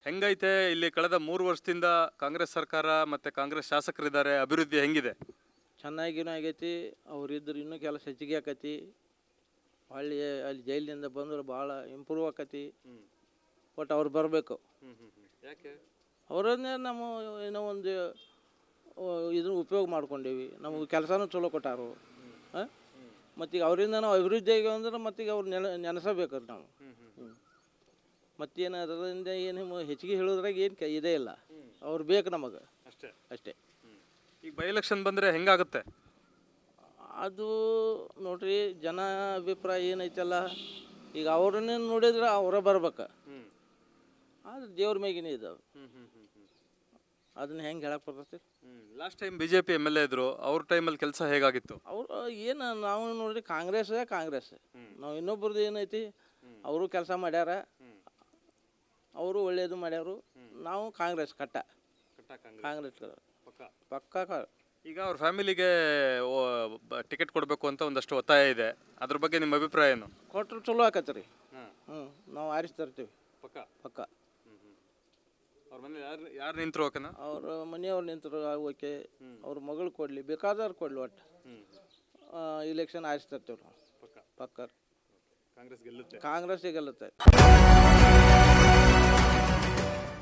ಹೆಂಗೈತೆ ಇಲ್ಲಿ ಕಳೆದ 3 ವರ್ಷದಿಂದ ಕಾಂಗ್ರೆಸ್ ಸರ್ಕಾರ ಮತ್ತೆ ಕಾಂಗ್ರೆಸ್ ಶಾಸಕರಿದ್ದಾರೆ, ಅಭಿವೃದ್ಧಿ ಹೆಂಗಿದೆ? ಚೆನ್ನಾಗಿನೂ ಆಗೈತಿ. ಅವ್ರಿದ್ರು ಇನ್ನೂ ಕೆಲಸ ಹೆಚ್ಚಿಗೆ ಆಕತಿ. ಹೊಳ್ಳಿ ಅಲ್ಲಿ ಜೈಲಿನಿಂದ ಬಂದ್ರೆ ಭಾಳ ಇಂಪ್ರೂವ್ ಆಕತಿ. ಬಟ್ ಅವ್ರು ಬರಬೇಕು. ಯಾಕೆ? ಅವರನ್ನೇ ನಮ್ಮ ಏನೋ ಒಂದು ಇದನ್ನು ಉಪಯೋಗ ಮಾಡ್ಕೊಂಡೀವಿ. ನಮಗೆ ಕೆಲಸನೂ ಚಲೋ ಕೊಟ್ಟಾರು. ಮತ್ತೀಗ ಅವರಿಂದ ನಾವು ಅಭಿವೃದ್ಧಿ ಆಗಿ ಅಂದ್ರೆ ಮತ್ತೀಗ ಅವ್ರು ನೆನೆಸಬೇಕು ನಾವು. ಮತ್ತೇನು ಅದರಿಂದ ಏನು ಹೆಚ್ಚಿಗೆ ಹೇಳೋದ್ರಾಗ ಏನು ಇದೇ ಇಲ್ಲ. ಅವ್ರು ಬೇಕು ನಮಗೆ ಅಷ್ಟೇ. ಈಗ ಬೈ ಎಲೆಕ್ಷನ್ ಬಂದರೆ ಹೆಂಗಾಗುತ್ತೆ? ಅದು ನೋಡ್ರಿ, ಜನ ಅಭಿಪ್ರಾಯ ಏನೈತಲ್ಲ, ಈಗ ಅವ್ರನ್ನೇ ನೋಡಿದ್ರೆ ಅವರ ಬರ್ಬೇಕು. ಆದ್ರೆ ದೇವ್ರ ಮ್ಯಾಗಿನೇ ಇದ್ದಾವೆ. ಅದನ್ನ ಹೆಂಗೆ ಹೇಳಕ್ಕೆ ಬರ್ತೈತಿ? ಲಾಸ್ಟ್ ಟೈಮ್ BJP MLA ಇದ್ರು, ಅವ್ರ ಟೈಮಲ್ಲಿ ಕೆಲಸ ಹೇಗಾಗಿತ್ತು? ಅವ್ರು ಏನು ನಾವು ನೋಡ್ರಿ ಕಾಂಗ್ರೆಸ್ ನಾವು ಇನ್ನೊಬ್ರದ್ದು ಏನೈತಿ, ಅವರು ಕೆಲಸ ಮಾಡ್ಯಾರ, ಅವರು ಒಳ್ಳೇದು ಮಾಡ್ಯಾರು. ನಾವು ಕಾಂಗ್ರೆಸ್ ಕಾಂಗ್ರೆಸ್ ಪಕ್ಕ. ಈಗ ಅವ್ರ ಫ್ಯಾಮಿಲಿಗೆ ಟಿಕೆಟ್ ಕೊಡಬೇಕು ಅಂತ ಒಂದಷ್ಟು ಒತ್ತಾಯ ಇದೆ, ಅದ್ರ ಬಗ್ಗೆ ನಿಮ್ಮ ಅಭಿಪ್ರಾಯ ಏನು? ಕೊಟ್ಟರು ಚಲೋ ಆಕತ್ತೆ ರೀ. ನಾವು ಆರಿಸಿ ತರ್ತೀವಿ ಪಕ್ಕ. ಅವ್ರ ಮನೆ ಯಾರು ನಿಂತರು ಓಕೆನ? ಅವ್ರ ಮನೆಯವ್ರು ನಿಂತರು ಓಕೆ. ಅವ್ರ ಮಗಳು ಕೊಡಲಿ, ಬೇಕಾದವ್ರು ಕೊಡಲಿ, ಒಟ್ಟು ಇಲೆಕ್ಷನ್ ಆರಿಸಿ ತರ್ತೀವಿ ನಾವು ಪಕ್ಕ. ಕಾಂಗ್ರೆಸ್ ಗೆಲ್ಲುತ್ತೆ. ಕಾಂಗ್ರೆಸ್ಸಿಗೆ ಗೆಲ್ಲುತ್ತೆ.